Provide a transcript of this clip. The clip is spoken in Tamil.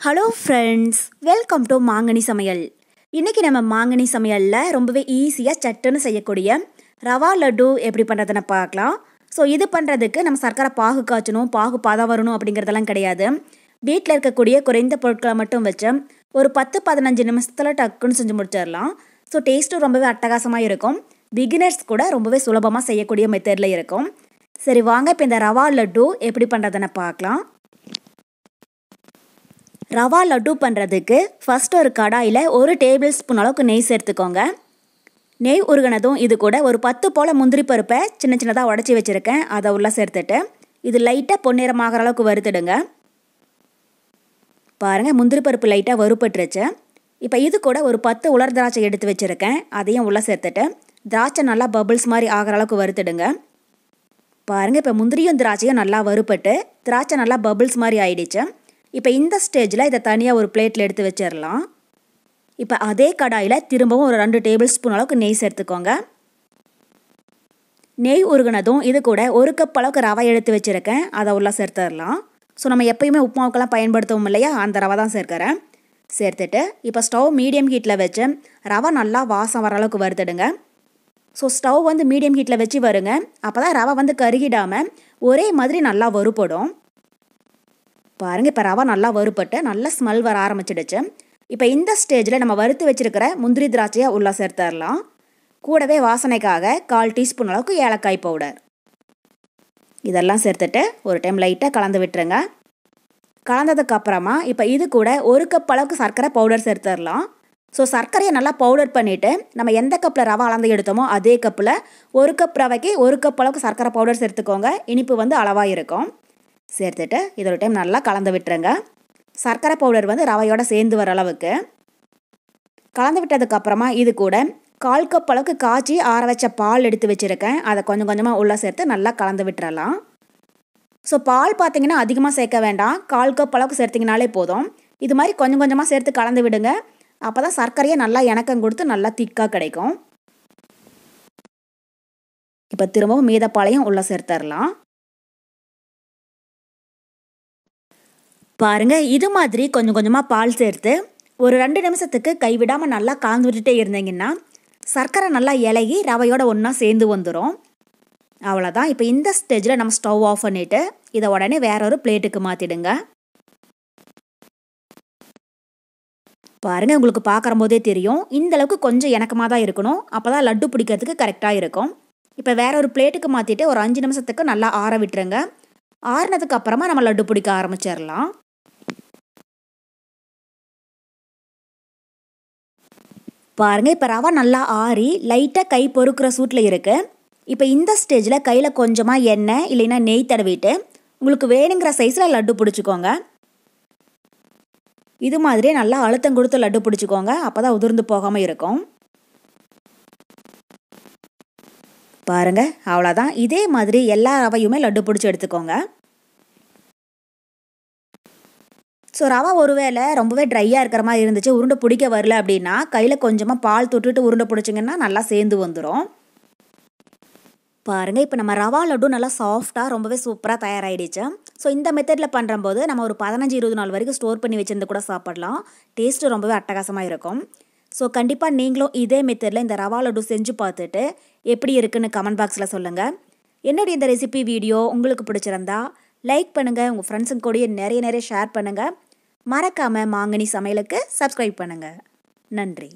ஹலோ ஃப்ரெண்ட்ஸ், வெல்கம் டு மாங்கனி சமையல். இன்றைக்கி நம்ம மாங்கனி சமையலில் ரொம்பவே ஈஸியாக சட்டுன்னு செய்யக்கூடிய ரவா லட்டு எப்படி பண்ணுறதுன்னு பார்க்கலாம். ஸோ இது பண்ணுறதுக்கு நம்ம சர்க்கரை பாகு காய்ச்சணும், பாகு பதம் வரணும் அப்படிங்கிறதெல்லாம் கிடையாது. வீட்டில் இருக்கக்கூடிய குறைந்த பொருட்களை மட்டும் வச்சு ஒரு 10-15 நிமிஷத்தில் டக்குன்னு செஞ்சு முடிச்சிடலாம். ஸோ டேஸ்ட்டும் ரொம்பவே அட்டகாசமாக இருக்கும். பிகினர்ஸ் கூட ரொம்பவே சுலபமாக செய்யக்கூடிய மெத்தடில் இருக்கும். சரி வாங்க, இப்போ இந்த ரவா லட்டு எப்படி பண்ணுறதுன்னு பார்க்கலாம். ரவா லட்டு பண்ணுறதுக்கு ஃபஸ்ட்டு ஒரு கடாயில் 1 டேபிள் ஸ்பூன் அளவுக்கு நெய் சேர்த்துக்கோங்க. நெய் உருகினதும் இது கூட ஒரு 10 போல் முந்திரி பருப்பை சின்ன சின்னதாக உடச்சி வச்சுருக்கேன், அதை உள்ளே சேர்த்துட்டு இது லைட்டாக பொன்னிறமாகிற அளவுக்கு வறுத்துடுங்க. பாருங்கள், முந்திரி பருப்பு லைட்டாக வறுப்பட்டுருச்சு. இப்போ இது கூட ஒரு 10 உலர் திராட்சை எடுத்து வச்சுருக்கேன், அதையும் உள்ளே சேர்த்துட்டு திராட்சை நல்லா பபிள்ஸ் மாதிரி ஆகிற அளவுக்கு வறுத்துடுங்க. பாருங்கள், இப்போ முந்திரியும் திராட்சையும் நல்லா வறுப்பட்டு திராட்சை நல்லா பபிள்ஸ் மாதிரி ஆயிடுச்சு. இப்போ இந்த ஸ்டேஜில் இதை தனியாக ஒரு பிளேட்டில் எடுத்து வச்சிடலாம். இப்போ அதே கடாயில் திரும்பவும் ஒரு 2 டேபிள் ஸ்பூன் அளவுக்கு நெய் சேர்த்துக்கோங்க. நெய் உருகினதும் இது கூட 1 கப் அளவுக்கு ரவை எடுத்து வச்சுருக்கேன், அதை உள்ளே சேர்த்துடலாம். ஸோ நம்ம எப்பயுமே உப்புமாவுக்கெல்லாம் பயன்படுத்துவோம் இல்லையா, அந்த ரவை தான் சேர்க்குறேன். சேர்த்துட்டு இப்போ ஸ்டவ் மீடியம் ஹீட்டில் வச்சு ரவை நல்லா வாசம் வர அளவுக்கு வறுத்துடுங்க. ஸோ ஸ்டவ் வந்து மீடியம் ஹீட்டில் வச்சு வருங்க, அப்போ தான் ரவை வந்து கருகிடாமல் ஒரே மாதிரி நல்லா வறுப்படும். பாருங்கள், இப்போ ரவை நல்லா வறுப்பட்டு நல்லா ஸ்மெல் வர ஆரம்பிச்சிடுச்சு. இப்போ இந்த ஸ்டேஜில் நம்ம வறுத்து வச்சுருக்கிற முந்திரி திராட்சையை உள்ளே சேர்த்துடலாம். கூடவே வாசனைக்காக 1/4 டீஸ்பூன் அளவுக்கு ஏலக்காய் பவுடர் இதெல்லாம் சேர்த்துட்டு ஒரு டைம் லைட்டாக கலந்து விட்டுருங்க. கலந்ததுக்கப்புறமா இப்போ இது கூட 1 கப் அளவுக்கு சர்க்கரை பவுடர் சேர்த்துடலாம். ஸோ சர்க்கரையை நல்லா பவுடர் பண்ணிவிட்டு நம்ம எந்த கப்பில் ரவை அளந்து எடுத்தோமோ அதே கப்பில் 1 கப் ரவைக்கு 1 கப் அளவுக்கு சர்க்கரை பவுடர் சேர்த்துக்கோங்க. இனிப்பு வந்து அளவாக இருக்கும். சேர்த்துட்டு இதோட டைம் நல்லா கலந்து விட்டுருங்க. சர்க்கரை பவுடர் வந்து ரவையோட சேர்ந்து வர அளவுக்கு கலந்து விட்டதுக்கப்புறமா இது கூட 1/4 கப் அளவுக்கு காய்ச்சி ஆற வச்ச பால் எடுத்து வச்சுருக்கேன், அதை கொஞ்சம் கொஞ்சமாக உள்ளே சேர்த்து நல்லா கலந்து விட்டுறலாம். ஸோ பால் பார்த்தீங்கன்னா அதிகமாக சேர்க்க வேண்டாம், 1/4 கப் அளவுக்கு சேர்த்திங்கனாலே போதும். இது மாதிரி கொஞ்சம் கொஞ்சமாக சேர்த்து கலந்து விடுங்க, அப்போ தான் சர்க்கரையை நல்லா இணக்கம் கொடுத்து நல்லா திக்காக கிடைக்கும். இப்போ திரும்பவும் மீத பாலையும் உள்ளே சேர்த்துடலாம். பாருங்கள், இது மாதிரி கொஞ்சம் கொஞ்சமாக பால் சேர்த்து ஒரு 2 நிமிஷத்துக்கு கைவிடாமல் நல்லா கலந்து விட்டுட்டே இருந்தீங்கன்னா சர்க்கரை நல்லா இலகி ரவையோட ஒன்றா சேர்ந்து வந்துடும். அவ்வளோதான். இப்போ இந்த ஸ்டேஜில் நம்ம ஸ்டவ் ஆஃப் பண்ணிவிட்டு இதை உடனே வேற ஒரு பிளேட்டுக்கு மாற்றிடுங்க. பாருங்கள், உங்களுக்கு பார்க்குற போதே தெரியும், இந்தளவுக்கு கொஞ்சம் இணக்கமாக தான் இருக்கணும், அப்போ தான் லட்டு பிடிக்கிறதுக்கு கரெக்டாக இருக்கும். இப்போ வேற ஒரு பிளேட்டுக்கு மாற்றிட்டு ஒரு 5 நிமிஷத்துக்கு நல்லா ஆற விட்டுருங்க. ஆறினதுக்கு அப்புறமா நம்ம லட்டு பிடிக்க ஆரம்பிச்சிடலாம். பாருங்கள், இப்போ ரவை நல்லா ஆறி லைட்டாக கை பொறுக்கிற சூட்டில் இருக்குது. இப்போ இந்த ஸ்டேஜில் கையில் கொஞ்சமாக எண்ணெய் இல்லைன்னா நெய் தடவிட்டு உங்களுக்கு வேணுங்கிற சைஸில் லட்டு பிடிச்சிக்கோங்க. இது மாதிரியே நல்லா அழுத்தம் கொடுத்து லட்டு பிடிச்சிக்கோங்க, அப்போ தான் உதிர்ந்து போகாமல் இருக்கும். பாருங்கள், அவ்வளோதான். இதே மாதிரி எல்லா ரவையுமே லட்டு பிடிச்சி எடுத்துக்கோங்க. ஸோ ரவை ஒருவேளை ரொம்பவே ட்ரையாக இருக்கிற மாதிரி இருந்துச்சு, உருண்டை பிடிக்க வரல அப்படின்னா கையில் கொஞ்சமாக பால் தொட்டுட்டு உருண்டை பிடிச்சிங்கன்னா நல்லா சேர்ந்து வந்துடும். பாருங்கள், இப்போ நம்ம ரவா லட்டு நல்லா சாஃப்டாக ரொம்பவே சூப்பராக தயாராகிடுச்சு. ஸோ இந்த மெத்தடில் பண்ணுறம்போது நம்ம ஒரு 15-20 நாள் வரைக்கும் ஸ்டோர் பண்ணி வச்சிருந்து கூட சாப்பிடலாம். டேஸ்ட்டு ரொம்பவே அட்டகாசமாக இருக்கும். ஸோ கண்டிப்பாக நீங்களும் இதே மெத்தடில் இந்த ரவா லட்டு செஞ்சு பார்த்துட்டு எப்படி இருக்குன்னு கமெண்ட் பாக்ஸில் சொல்லுங்கள். என்னுடைய இந்த ரெசிபி வீடியோ உங்களுக்கு பிடிச்சிருந்தா லைக் பண்ணுங்கள், உங்கள் ஃப்ரெண்ட்ஸுங்க கூடயே நிறைய ஷேர் பண்ணுங்கள். மறக்காமல் மாங்கனி சமையலுக்கு சப்ஸ்கிரைப் பண்ணுங்கள். நன்றி.